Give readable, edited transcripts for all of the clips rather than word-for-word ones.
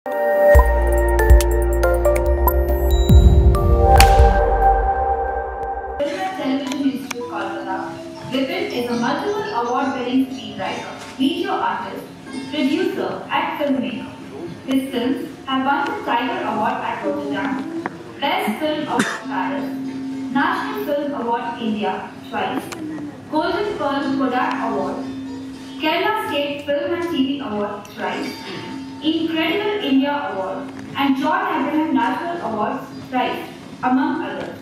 Litfest is a multiple award-winning screenwriter, video artist, producer, and filmmaker. His films have won the Tiger Award at Rotterdam, Best Film Award Paris, National Film Award India twice, Golden Pearl Kodak Award, Kerala State Film and TV Award thrice, Incredible India Award, and John Abraham National Awards thrice, among others.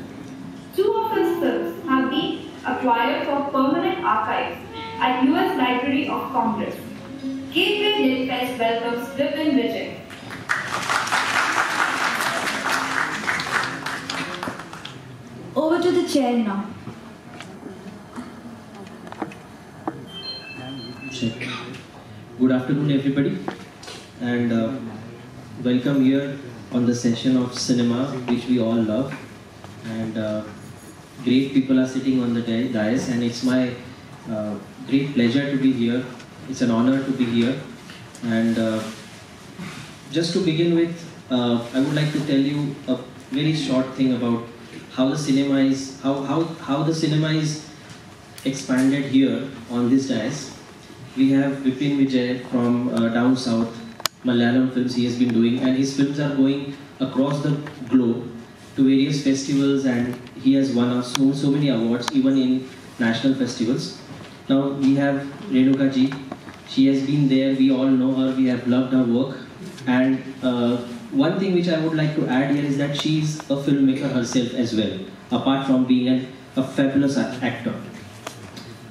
Two of his films have been acquired for permanent archives at US Library of Congress. Gateway Litfest welcomes Vipin Vijay. Over to the chair now. Check. Good afternoon, everybody, and welcome here on the session of cinema, which we all love. And great people are sitting on the dais, and it's my great pleasure to be here. It's an honor to be here. And just to begin with, I would like to tell you a very short thing about how the cinema is, how the cinema is expanded here on this dais. We have Vipin Vijay from down south, Malayalam films he has been doing, and his films are going across the globe to various festivals, and he has won so many awards, even in national festivals. Now we have Renuka ji. She has been there, we all know her, we have loved her work. And one thing which I would like to add here is that she is a filmmaker herself as well, apart from being a fabulous actor.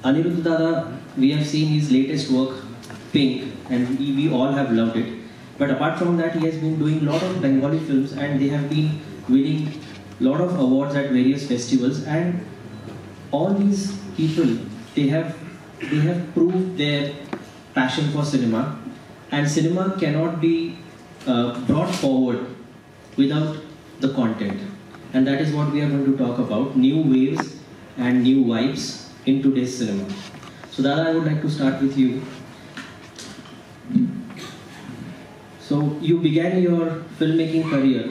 Anirudh Dada, we have seen his latest work, Pink, and we all have loved it. But apart from that, he has been doing a lot of Bengali films, and they have been winning a lot of awards at various festivals. And all these people, they have proved their passion for cinema, and cinema cannot be brought forward without the content. And that is what we are going to talk about, new waves and new vibes in today's cinema. So Dada, I would like to start with you. So you began your filmmaking career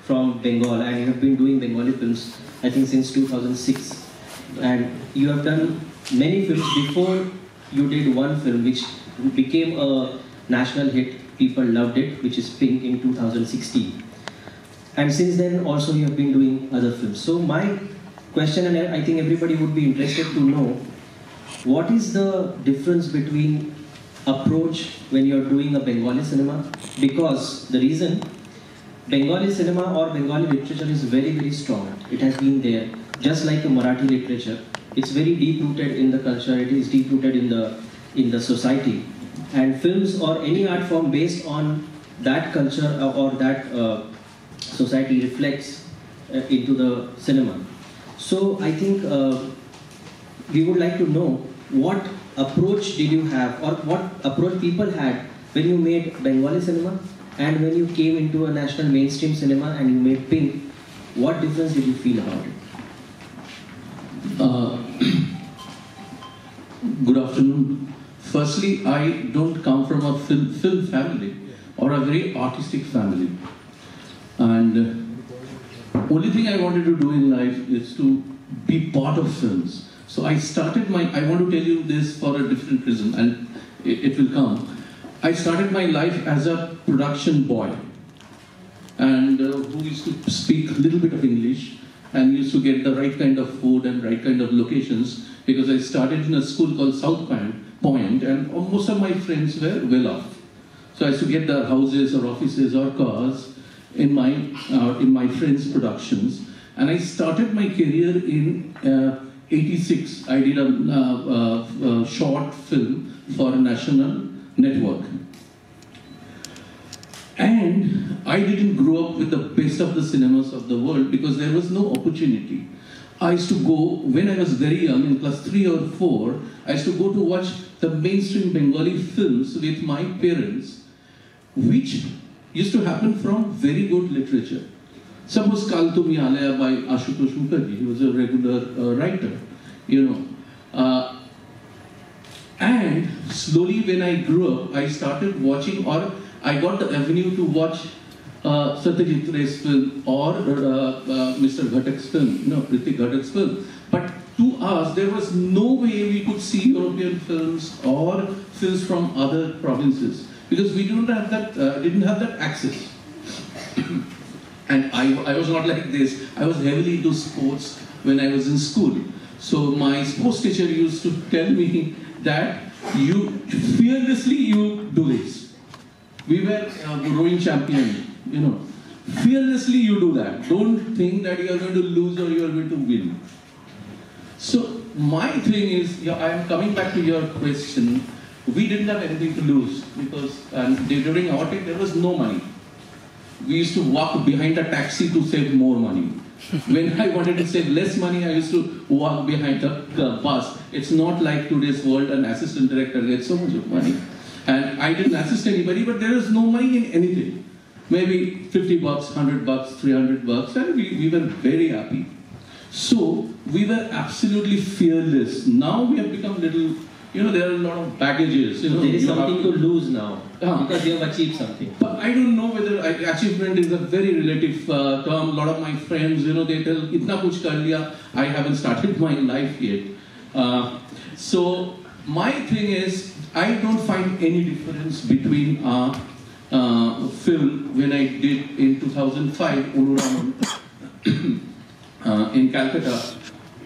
from Bengal, and you have been doing Bengali films, I think, since 2006. And you have done many films before you did one film which became a national hit. People loved it, which is Pink in 2016. And since then also you have been doing other films. So my question, and I think everybody would be interested to know, what is the difference between approach when you're doing a Bengali cinema? Because the reason, Bengali cinema or Bengali literature is very, very strong. It has been there, just like a Marathi literature. It's very deep-rooted in the culture, it is deep-rooted in the society. And films or any art form based on that culture or that society reflects into the cinema. So I think we would like to know, what approach did you have, or what approach people had when you made Bengali cinema, and when you came into a national mainstream cinema and you made Pink? What difference did you feel about it? Good afternoon. Firstly, I don't come from a film family or a very artistic family. And only thing I wanted to do in life is to be part of films. So I started I want to tell you this for a different reason, and it will come. I started my life as a production boy, and who used to speak a little bit of English, and used to get the right kind of food and right kind of locations, because I started in a school called South Point, and most of my friends were well off. So I used to get their houses or offices or cars in my friends' productions. And I started my career in '86. I did a short film for a national network. And I didn't grow up with the best of the cinemas of the world, because there was no opportunity. I used to go, when I was very young, in class 3 or 4, I used to go to watch the mainstream Bengali films with my parents, which used to happen from very good literature. Suppose Kal Tumi Alaya by Ashutosh Mukherjee, he was a regular writer, you know. And slowly when I grew up, I started watching, or I got the avenue to watch Satyajit Ray's film or Mr. Ghatak's film, Ritik Ghatak's film. But to us, there was no way we could see European films or films from other provinces because we didn't have that access. And I was not like this. I was heavily into sports when I was in school. So my sports teacher used to tell me that you fearlessly you do this. We were rowing champion, Fearlessly you do that. Don't think that you are going to lose or you are going to win. So my thing is, I am coming back to your question. We didn't have anything to lose because during our time there was no money. We used to walk behind a taxi to save more money. When I wanted to save less money, I used to walk behind the bus. It's not like today's world, an assistant director gets so much of money. And I didn't assist anybody, but there is no money in anything. Maybe 50 bucks, 100 bucks, 300 bucks, and we were very happy. So we were absolutely fearless. Now we have become little, there are a lot of baggages. There is something to lose now because you have achieved something. But I don't know whether achievement is a very relative term. A lot of my friends, they tell, "Itna kuch kar liya." I haven't started my life yet. So my thing is, I don't find any difference between film when I did in 2005, Uluram in Calcutta,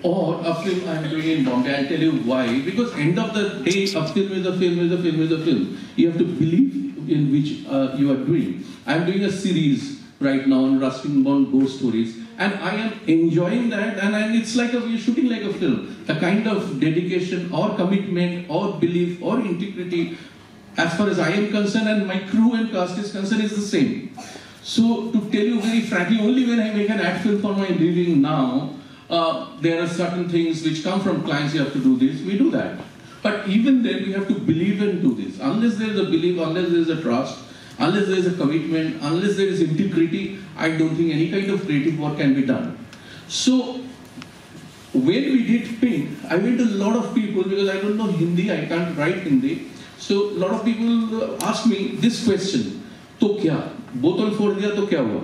or a film I'm doing in Bombay. I'll tell you why. Because end of the day, a film is a film is a film is a film. You have to believe in which you are doing. I'm doing a series right now on Rusting Bond Ghost Stories, and I am enjoying that, and it's like we're shooting like a film. The kind of dedication or commitment or belief or integrity, as far as I am concerned and my crew and cast is concerned, is the same. So to tell you very frankly, only when I make an ad film for my living now, there are certain things which come from clients, you have to do this, we do that. But even then, we have to believe and do this. Unless there is a belief, unless there is a trust, unless there is a commitment, unless there is integrity, I don't think any kind of creative work can be done. So when we did Pink, I went to a lot of people, because I don't know Hindi, I can't write Hindi. So a lot of people asked me this question, "To kya? Bottle foड़ दिया तो क्या हुआ?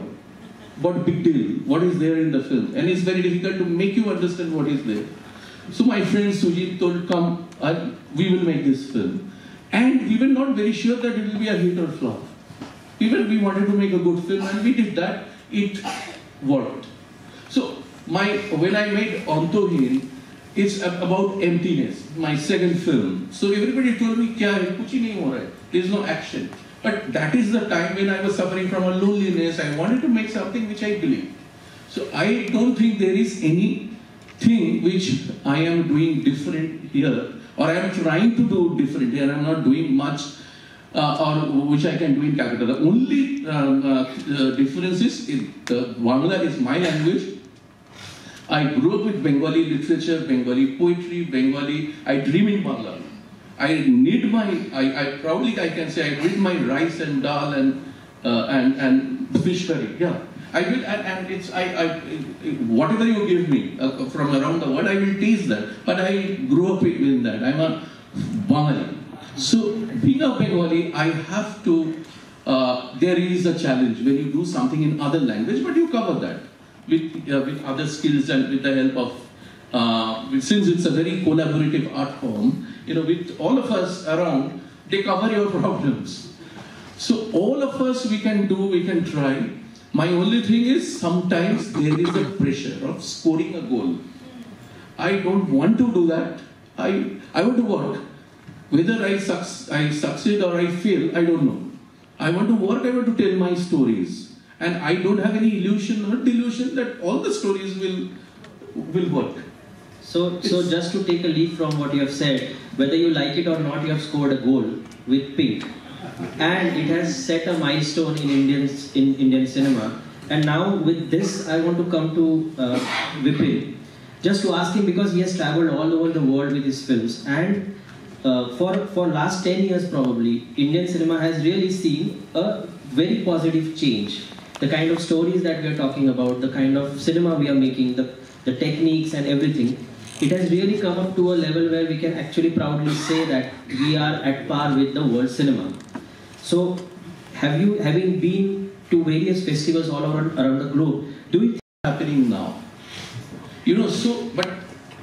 What big deal? What is there in the film?" And it's very difficult to make you understand what is there. So my friend Sujit told, "Come, we will make this film." And we were not very sure that it will be a hit or flop. Even we wanted to make a good film, and we did that. It worked. So when I made Antohin, it's about emptiness, my second film. So everybody told me, "Kya hai? Kuch hi nahi ho raha hai. There is no action." But that is the time when I was suffering from a loneliness. I wanted to make something which I believe. So I don't think there is anything which I am doing different here, or I am trying to do different here. I am not doing much, or which I can do in Calcutta. The only difference is Bangla is my language. I grew up with Bengali literature, Bengali poetry, Bengali. I dream in Bangla. I need I proudly I can say I need my rice and dal and fish curry. Yeah, I will, and it's whatever you give me from around the world, I will taste that. But I grew up with that. I'm a Bengali. So being a Bengali, I have to. There is a challenge when you do something in other language, but you cover that with other skills and with the help of. Since it's a very collaborative art form, with all of us around, they cover your problems. So all of us, we can do, we can try. My only thing is, sometimes there is a pressure of scoring a goal. I don't want to do that. I want to work. Whether I succeed or I fail, I don't know. I want to work, I want to tell my stories. And I don't have any illusion or delusion that all the stories will work. So just to take a lead from what you have said, whether you like it or not, you have scored a goal with Pink. And it has set a milestone in Indian cinema. And now with this, I want to come to Vipin, just to ask him, because he has traveled all over the world with his films. And for last 10 years probably, Indian cinema has really seen a very positive change. The kind of stories that we are talking about, the kind of cinema we are making, the techniques and everything, it has really come up to a level where we can actually proudly say that we are at par with the world cinema. So, having been to various festivals all around the globe, do you think happening now? You know, so, but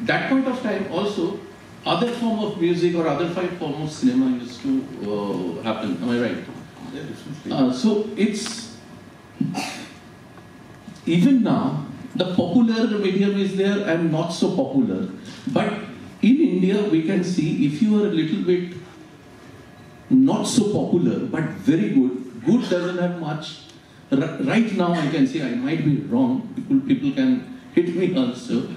that point of time also, other form of music or other form of cinema used to happen. Am I right? So it's, even now, the popular medium is there and not so popular. But in India, we can see if you are a little bit not so popular, but very good. Good doesn't have much. Right now, I can say I might be wrong. People can hit me also.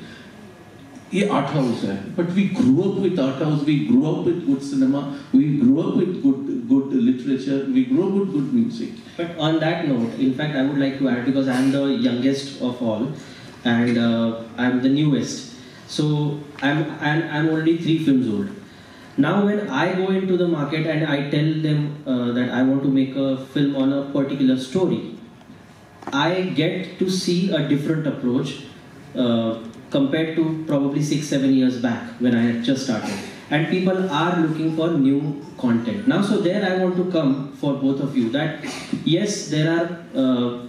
ये art house है, but we grew up with art house. We grew up with good cinema. We grew up with good literature. We grew up with good music. But on that note, in fact, I would like to add, because I am the youngest of all, and I am the newest. So I'm only 3 films old. Now when I go into the market and I tell them that I want to make a film on a particular story, I get to see a different approach compared to probably 6-7 years back when I had just started. And people are looking for new content. Now, so there I want to come for both of you that yes, there are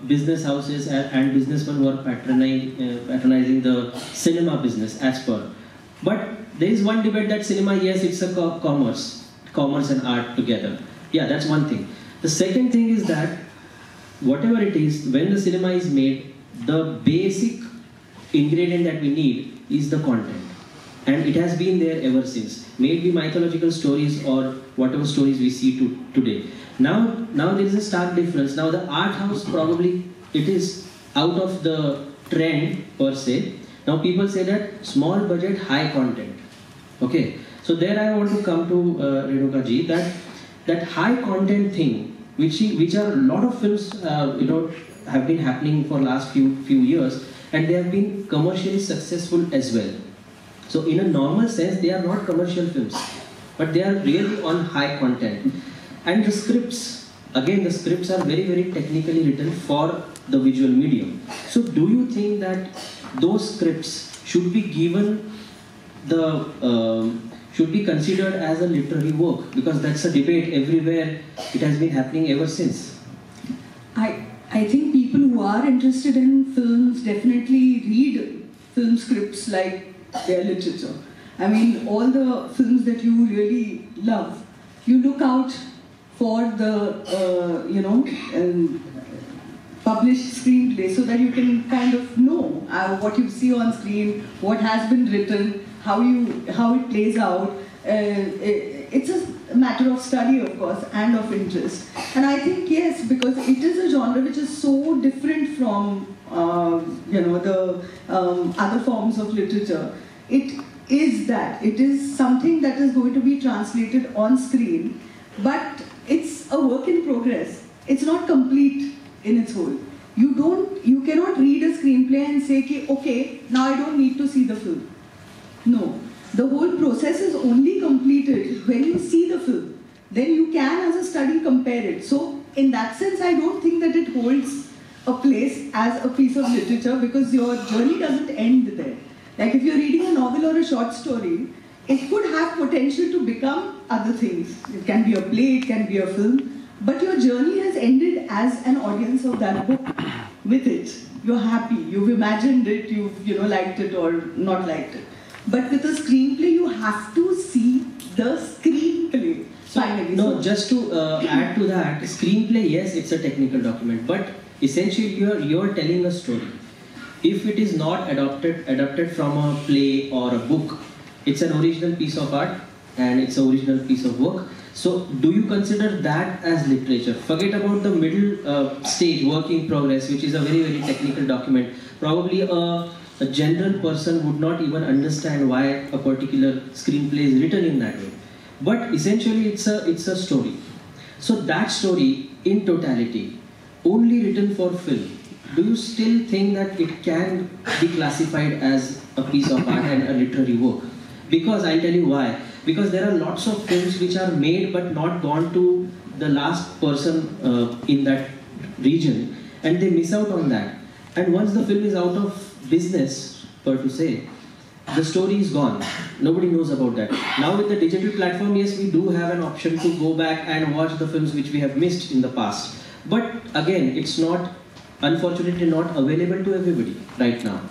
business houses and businessmen who are patronizing the cinema business as per. But there is one debate that cinema, yes, it's a commerce and art together. Yeah, that's one thing. The second thing is that whatever it is, when the cinema is made, the basic ingredient that we need is the content. And it has been there ever since. May it be mythological stories or whatever stories we see today. Now there is a stark difference. Now the art house probably, it is out of the trend per se. Now people say that small budget, high content. Okay, so there I want to come to Renuka ji, that high content thing, which are a lot of films have been happening for last few years, and they have been commercially successful as well. So in a normal sense, they are not commercial films, but they are really on high content. And the scripts, again, the scripts are very, very technically written for the visual medium. So do you think that those scripts should be given should be considered as a literary work? Because that's a debate everywhere. It has been happening ever since. I think people who are interested in films definitely read film scripts like their literature. I mean, all the films that you really love, you look out for the, published screenplay so that you can kind of know what you see on screen, what has been written, how it plays out. It's a matter of study, of course, and of interest. And I think, yes, because it is a genre which is so different from, the other forms of literature. It is something that is going to be translated on screen, but it's a work in progress. It's not complete in its whole. You cannot read a screenplay and say, okay, now I don't need to see the film. No. The whole process is only completed when you see the film. Then you can, as a study, compare it. So, in that sense, I don't think that it holds a place as a piece of literature, because your journey doesn't end there. Like if you're reading a novel or a short story, it could have potential to become other things. It can be a play, it can be a film, but your journey has ended as an audience of that book with it. You're happy, you've imagined it, you've liked it or not liked it. But with a screenplay, you have to see the screenplay. Finally. No, just to add to that, screenplay, yes, it's a technical document, but essentially you're telling a story. If it is not adapted from a play or a book, it's an original piece of art and it's an original piece of work. So do you consider that as literature? Forget about the middle stage, work in progress, which is a very, very technical document. Probably a general person would not even understand why a particular screenplay is written in that way. But essentially it's a story. So that story in totality, only written for film, do you still think that it can be classified as a piece of art and a literary work? Because I'll tell you why. Because there are lots of films which are made but not gone to the last person in that region, and they miss out on that. And once the film is out of business, per to say, the story is gone. Nobody knows about that. Now with the digital platform, yes, we do have an option to go back and watch the films which we have missed in the past. But again, it's not, unfortunately, not available to everybody right now,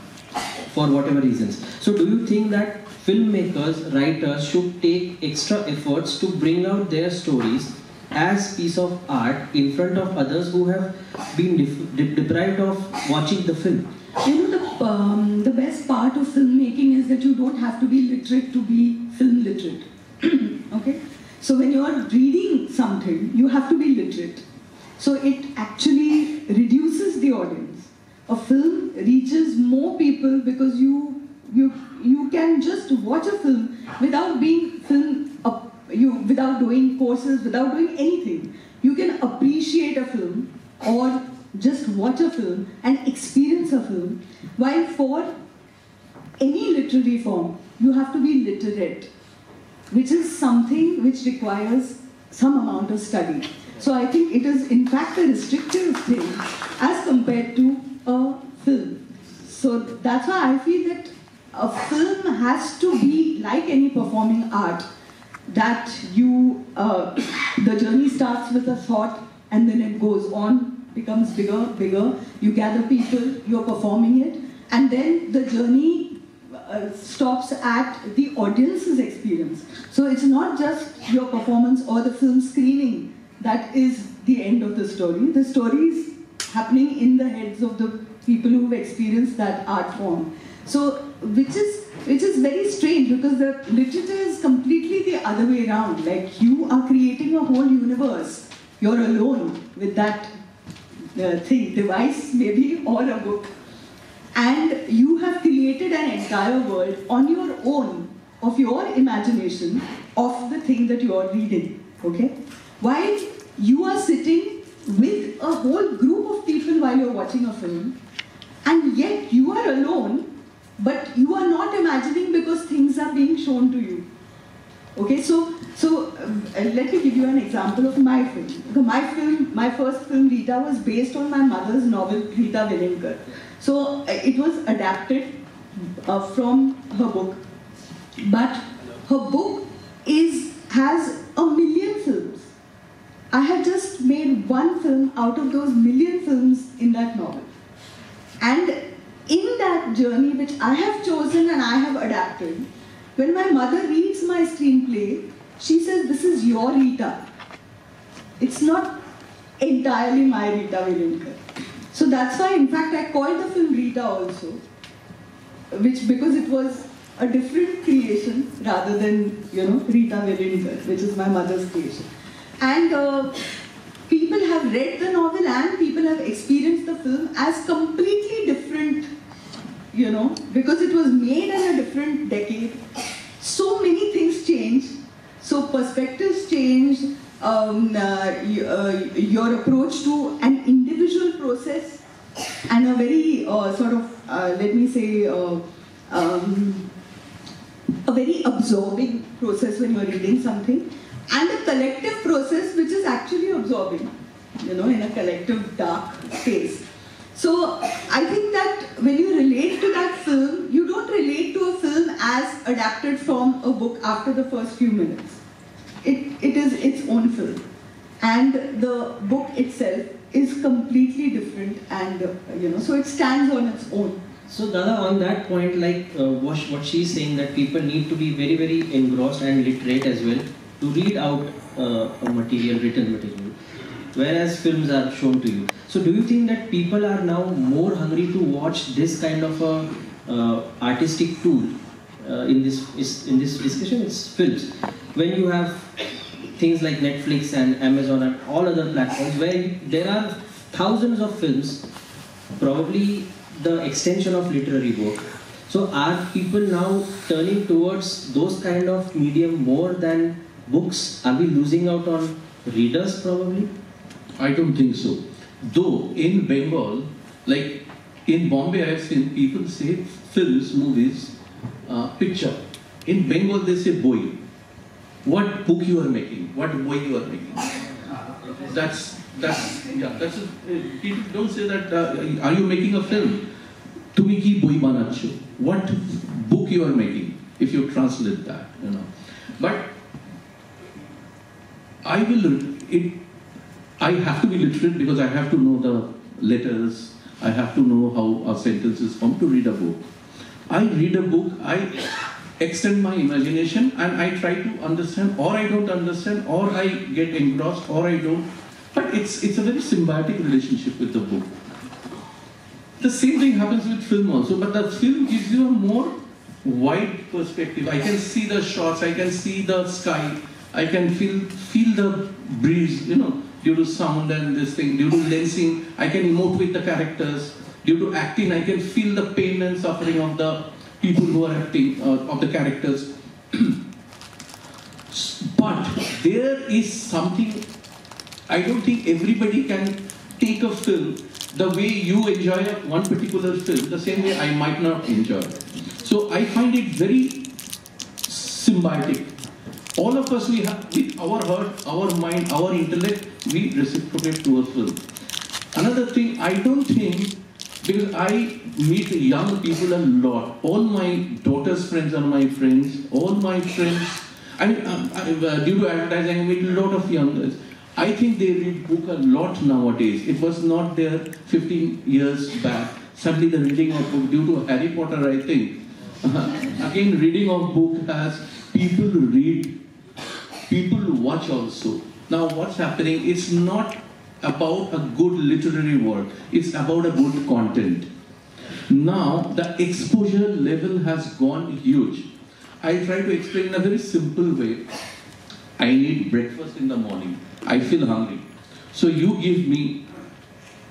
for whatever reasons. So do you think that filmmakers, writers should take extra efforts to bring out their stories as piece of art in front of others who have been deprived of watching the film? You know, the best part of filmmaking is that you don't have to be literate to be film literate. Okay? So when you're reading something, you have to be literate. So it actually reduces the audience. A film reaches more people because you can just watch a film without being without doing courses, without doing anything. You can appreciate a film or just watch a film and experience a film. While for any literary form, you have to be literate, which is something which requires some amount of study. So I think it is in fact a restrictive thing as compared to a film. So that's why I feel that a film has to be like any performing art, that the journey starts with a thought and then it goes on, becomes bigger, you gather people, you're performing it, and then the journey stops at the audience's experience. So it's not just your performance or the film screening that is the end of the story. The story is happening in the heads of the people who've experienced that art form. So, which is very strange, because the literature is completely the other way around. Like, you are creating a whole universe. You're alone with that device maybe, or a book. And you have created an entire world on your own, of your imagination, of the thing that you are reading, okay? While you are sitting with a whole group of people while you're watching a film, and yet you are alone, but you are not imagining because things are being shown to you. Okay, so let me give you an example of my film. My first film, Rita, was based on my mother's novel, Rita Velinker. So it was adapted from her book. But her book has 1 million films. I have just made one film out of those 1 million films in that novel. And in that journey, which I have chosen and I have adapted, when my mother reads my screenplay, she says, "This is your Rita. It's not entirely my Rita Velinker." So that's why, in fact, I called the film Rita also, because it was a different creation rather than, Rita Velinker, which is my mother's creation. And people have read the novel and people have experienced the film as completely different, because it was made in a different decade. So many things change. So perspectives change, your approach to an individual process, and a very let me say, a very absorbing process when you're reading something, and a collective process which is actually absorbing, in a collective dark space. So I think that when you relate to that film, you don't relate to a film as adapted from a book after the first few minutes. It is its own film, and the book itself is completely different, and so it stands on its own. So Dada, on that point, like what she's saying, that people need to be very, very engrossed and literate as well to read out a material, written material, whereas films are shown to you. So do you think that people are now more hungry to watch this kind of a artistic tool in this discussion? It's films. When you have things like Netflix and Amazon and all other platforms where there are thousands of films, probably the extension of literary work. So are people now turning towards those kind of medium more than books? Are we losing out on readers probably? I don't think so. Though in Bengal, like in Bombay, I have seen people say films, movies, picture. In Bengal, they say boy. What book you are making? What boy you are making? People don't say that. Are you making a film? Tumi ki boy banaccho. What book you are making? If you translate that, But I will. I have to be literate because I have to know the letters, I have to know how a sentence is formed to read a book. I read a book, I extend my imagination and I try to understand, or I don't understand, or I get engrossed, or I don't. But it's a very symbiotic relationship with the book. The same thing happens with film also, but the film gives you a more wide perspective. I can see the shots, I can see the sky, I can feel the breeze, due to sound and this thing, due to lensing, I can emote with the characters. Due to acting, I can feel the pain and suffering of the people who are acting, of the characters. But there is something, I don't think everybody can take a film the way you enjoy one particular film, the same way I might not enjoy. So I find it very symbiotic. All of us, we have, with our heart, our mind, our intellect, we reciprocate to a film. Another thing, I don't think, because I meet young people a lot. All my daughter's friends are my friends. All my friends, due to advertising, I meet a lot of youngers. I think they read book a lot nowadays. It was not there 15 years back. Suddenly the reading of book, due to Harry Potter, I think. Again, reading of book has people read, people watch also. Now what's happening, it's not about a good literary work, it's about a good content. Now the exposure level has gone huge. I try to explain in a very simple way. I need breakfast in the morning. I feel hungry. So you give me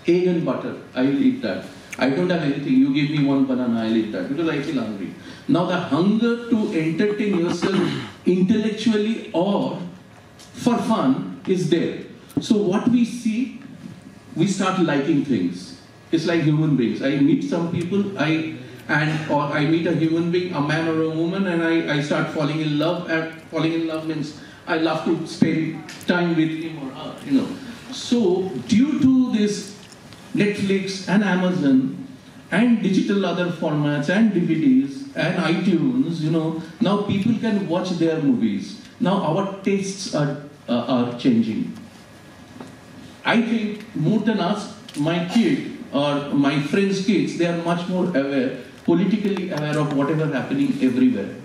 egg and butter, I will eat that. I don't have anything, you give me one banana, I'll eat that because I feel hungry. Now the hunger to entertain yourself intellectually or for fun is there. So what we see, we start liking things. It's like human beings. I meet some people, or I meet a human being, a man or a woman, and I start falling in love. And falling in love means I love to spend time with him or her, So due to this Netflix and Amazon and digital other formats and DVDs and iTunes, now people can watch their movies. Now our tastes are changing. I think more than us, my kid or my friends' kids, they are much more aware, politically aware of whatever happening everywhere.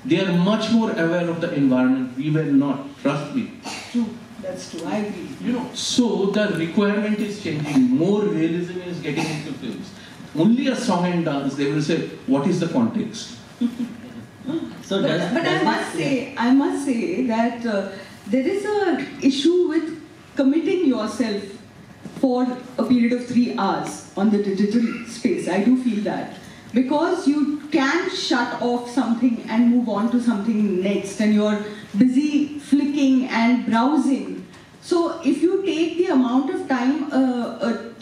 They are much more aware of the environment. We were not, trust me. True, that's true, I agree. So the requirement is changing. More realism is getting into films. Only a song and dance, they will say, what is the context? So but I must say that there is an issue with committing yourself for a period of 3 hours on the digital space. I do feel that. Because you can shut off something and move on to something next, and you're busy flicking and browsing. So if you take the amount of time a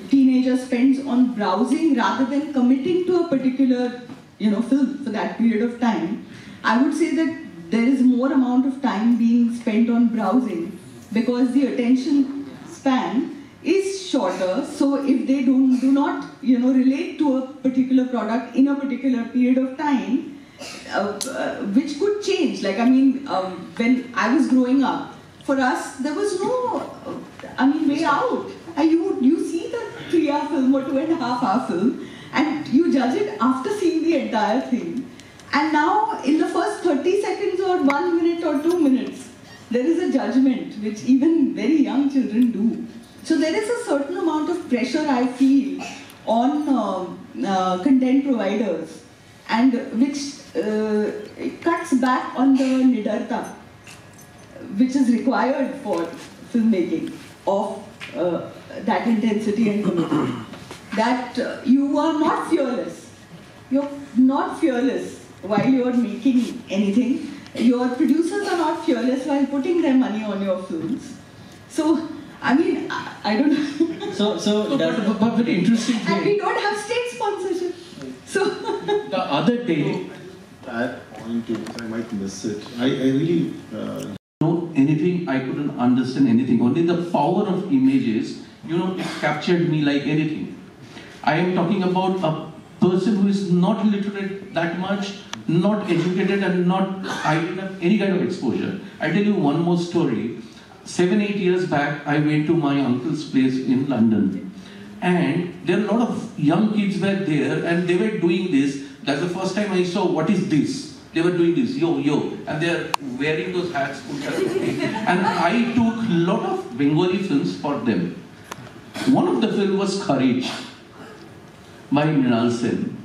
teenager spends on browsing rather than committing to a particular film for that period of time, I would say that there is more amount of time being spent on browsing because the attention span is shorter. So if they do not relate to a particular product in a particular period of time, which could change. Like when I was growing up, for us there was no way out. You see the 3-hour film or 2.5-hour film, and you judge it after seeing the entire thing. And now in the first 30 seconds or 1 minute or 2 minutes, there is a judgment which even very young children do. So there is a certain amount of pressure I feel on content providers, and which cuts back on the nidarta which is required for filmmaking of that intensity and commitment. That you are not fearless. You're not fearless while you're making anything. Your producers are not fearless while putting their money on your films. So, I don't know. So but very interesting thing. And we don't have state sponsorship. So the other day, that point too, I might miss it. I really know anything. I couldn't understand anything. Only the power of images, it captured me like anything. I am talking about a person who is not literate that much, not educated, and I didn't have any kind of exposure. I tell you one more story. 7-8 years back, I went to my uncle's place in London. And there are a lot of young kids were there and they were doing this. That's the first time I saw, what is this? They were doing this, yo, yo. And they are wearing those hats. And I took a lot of Bengali films for them. One of the films was Courage by Mrinal Sen.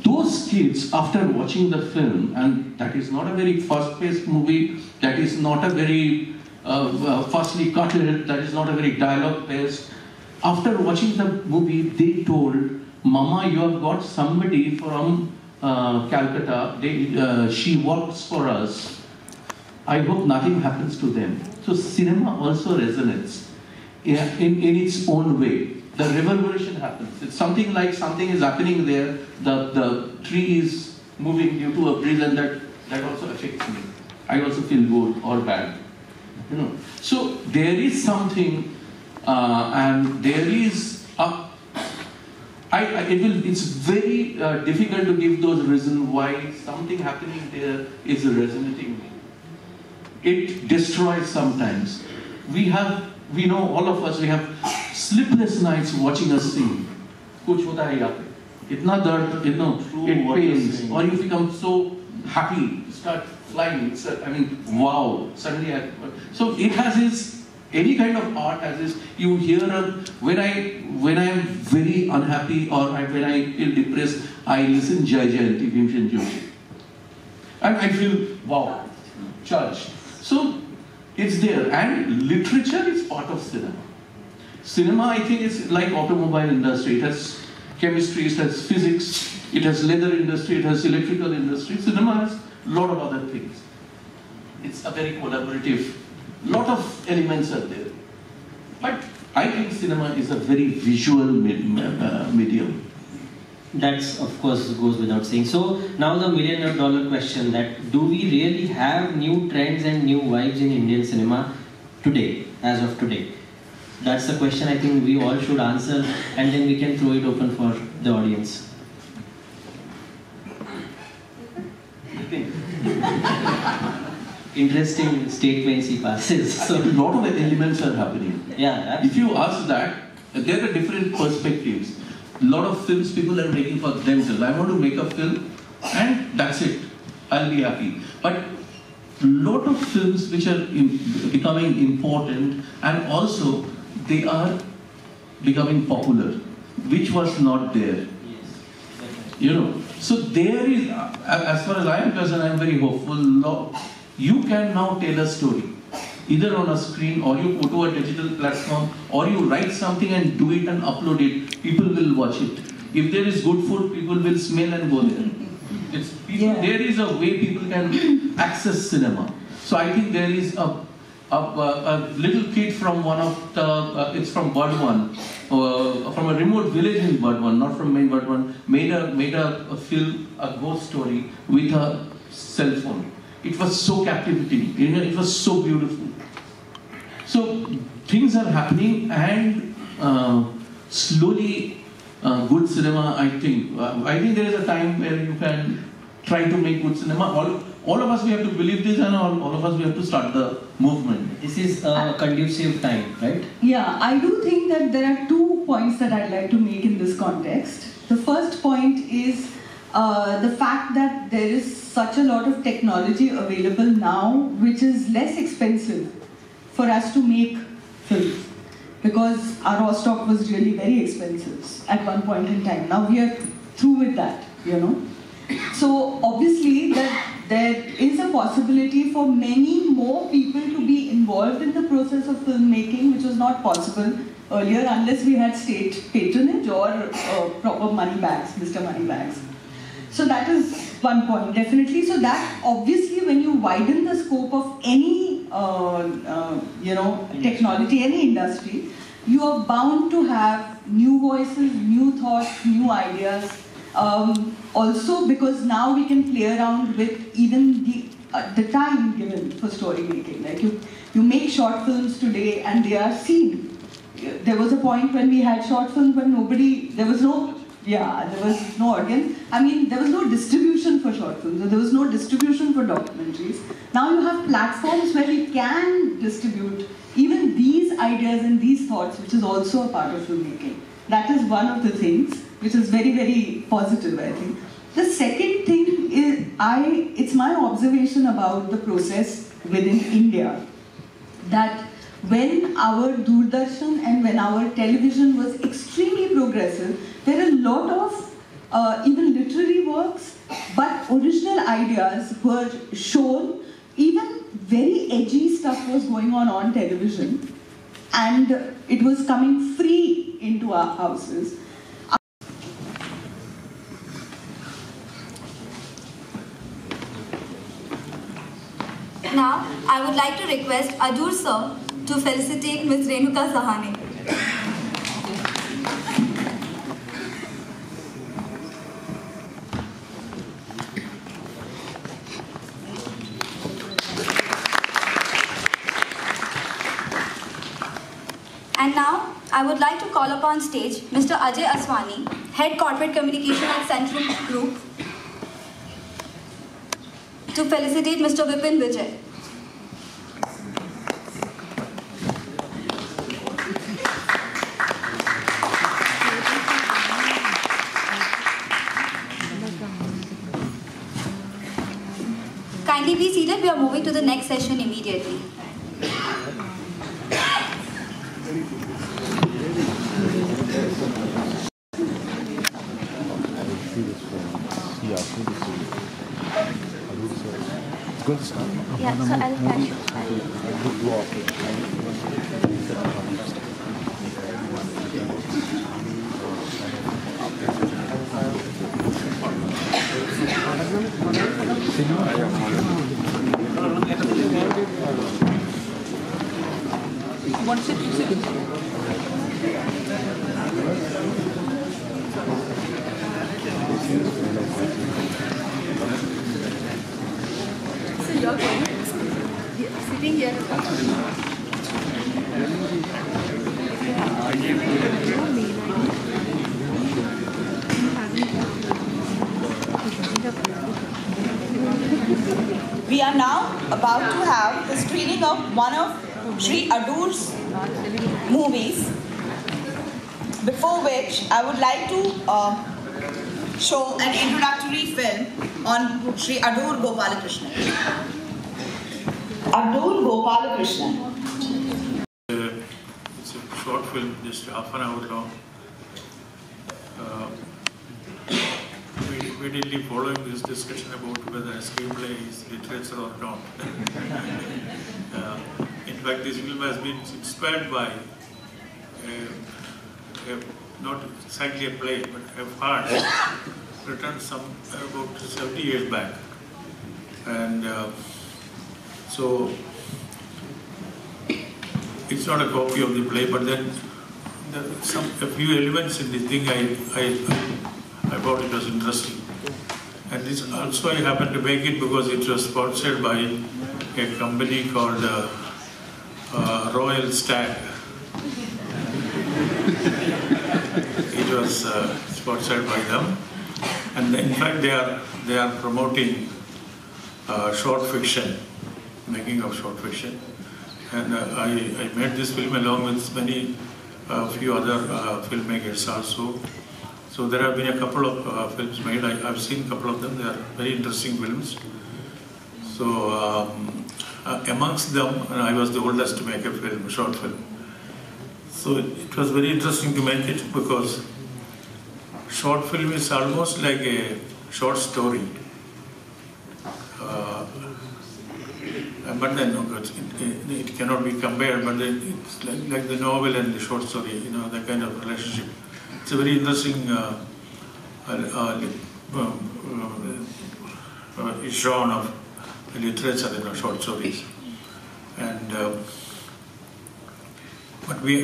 Those kids, after watching the film, and that is not a very fast-paced movie, that is not a very fastly cutted, that is not a very dialogue-based. After watching the movie, they told, Mama, you have got somebody from Calcutta, she works for us. I hope nothing happens to them. So cinema also resonates in its own way. The reverberation happens. It's something like something is happening there, the tree is moving due to a breeze, and that also affects me. I also feel good or bad. You know. So there is something, and there is it's very difficult to give those reasons why something happening there is resonating me. It destroys sometimes. We know, all of us, we have sleepless nights watching a scene. Kuch hota hai yahan pe. Itna dard, it pains. Or you become so happy, you start flying. Wow, suddenly. So it has any kind of art has this. You hear when I am very unhappy or when I feel depressed, I listen Jai Jayanti, Bhimsen Joshi. And I feel, wow, charged. So it's there, and literature is part of cinema. Cinema, I think, is like automobile industry. It has chemistry, it has physics, it has leather industry, it has electrical industry. Cinema has a lot of other things. It's a very collaborative, lot of elements are there. But I think cinema is a very visual medium. That's, of course, goes without saying. So now the $1 million question, that do we really have new trends and new vibes in Indian cinema today, as of today? That's the question I think we all should answer, and then we can throw it open for the audience. Interesting statements he passes. So a lot of elements are happening. Yeah. If you ask that, there are different perspectives. A lot of films people are making for themselves. I want to make a film and that's it. I'll be happy. But a lot of films which are becoming important, and also they are becoming popular, which was not there. So there is, as far as I am concerned, I am very hopeful. You can now tell a story, either on a screen, or you go to a digital platform, or you write something and do it and upload it. People will watch it. If there is good food, people will smell and go there. There is a way people can access cinema. So I think there is a little kid from one of the, it's from Burdwan, from a remote village in Burdwan, not from main Burdwan, made a film, a ghost story with a cell phone. It was so captivating, it was so beautiful. So things are happening, and slowly good cinema, I think there is a time where you can try to make good cinema. All of us, we have to believe this, and all of us, we have to start the movement. This is a conducive time, right? Yeah, I do think that there are 2 points that I'd like to make in this context. The first point is the fact that there is such a lot of technology available now, which is less expensive for us to make films, because our raw stock was really very expensive at one point in time. Now we are through with that, So obviously there is a possibility for many more people to be involved in the process of filmmaking, which was not possible earlier unless we had state patronage or proper money bags, Mr. Moneybags. So that is one point, definitely. So that obviously, when you widen the scope of any technology, any industry, you are bound to have new voices, new thoughts, new ideas. Also, because now we can play around with even the time given for story making. Like you make short films today and they are seen. There was a point when we had short films when there was no Yeah, there was no audience. I mean, there was no distribution for short films. There was no distribution for documentaries. Now you have platforms where you can distribute even these ideas and these thoughts, which is also a part of filmmaking. That is one of the things which is very, very positive, I think. The second thing is, it's my observation about the process within India that when our Doordarshan and when our television was extremely progressive, there are a lot of even literary works, but original ideas were shown. Even very edgy stuff was going on television, and it was coming free into our houses. Now, I would like to request Adur sir to felicitate Ms. Renuka Sahane. And now, I would like to call upon stage Mr. Ajay Aswani, Head Corporate Communication at Central Group, to felicitate Mr. Vipin Vijay. Kindly be seated, we are moving to the next session immediately. Yeah, so I'll catch you. So you're going sitting here. We are now about to have the screening of one of Sri Adur's movies, before which I would like to show an introductory film on Sri Adur Gopalakrishnan. Adur Gopalakrishnan. It's a short film, just half an hour long. Immediately following this discussion about whether a screenplay is literature or not. In fact, this film has been inspired by not exactly a play, but a farce written about 70 years back. And so it's not a copy of the play, but then a few elements in the thing I thought it was interesting. And this also I happened to make it because it was sponsored by a company called Royal Stag. It was sponsored by them, and in fact they are promoting short fiction, making of short fiction. And I made this film along with few other filmmakers also. So there have been a couple of films made. I've seen a couple of them. They are very interesting films. So amongst them, I was the oldest to make a short film. So it was very interesting to make it because short film is almost like a short story. But then it cannot be compared, but it's like the novel and the short story, that kind of relationship. It's a very interesting genre of literature, short stories. And but we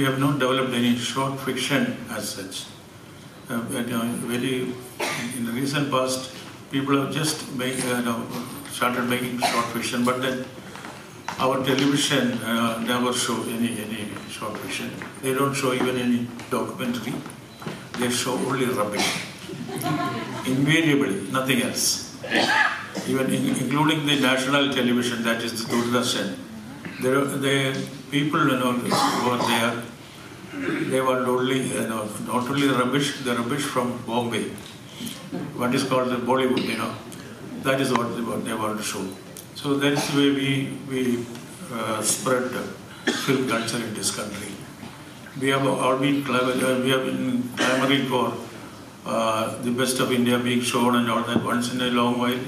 have not developed any short fiction as such. In the recent past, people have just started making short fiction, but then our television never show any short fiction. They don't show even any documentary. They they show only rubbish. Invariably, nothing else. Even including the national television, that is the Doordarshan. The people, who are there, they were only, not only rubbish, the rubbish from Bombay, what is called the Bollywood, that is what they want to show. So that is the way we spread film culture in this country. We have all been clamoring for the best of India being shown and all that. Once in a long while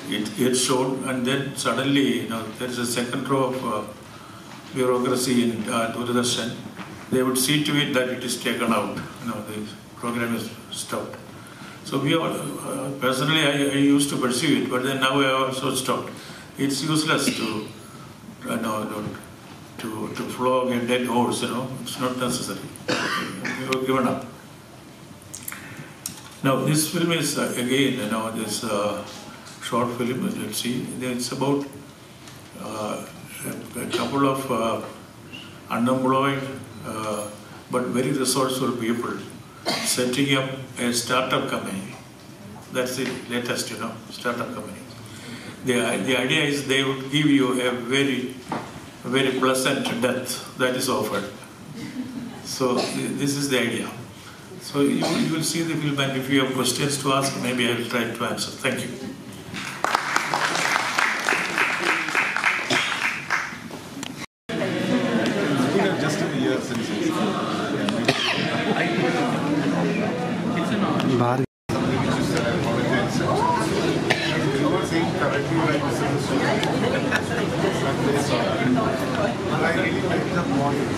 it gets shown, and then suddenly there is a second row of bureaucracy in Doordarshan. They would see to it that it is taken out. The program is stopped. So we all, personally, I used to pursue it, but then now I have also stopped. It's useless to flog a dead horse. It's not necessary. We have given up. Now this film is again, this short film. Let's see, it's about a couple of unemployed but very resourceful people setting up a startup company. That's the latest, startup company. The idea is they would give you a very pleasant death that is offered. So this is the idea. So you will see the film, and if you have questions to ask, maybe I will try to answer. Thank you. Just a year since I really like the point.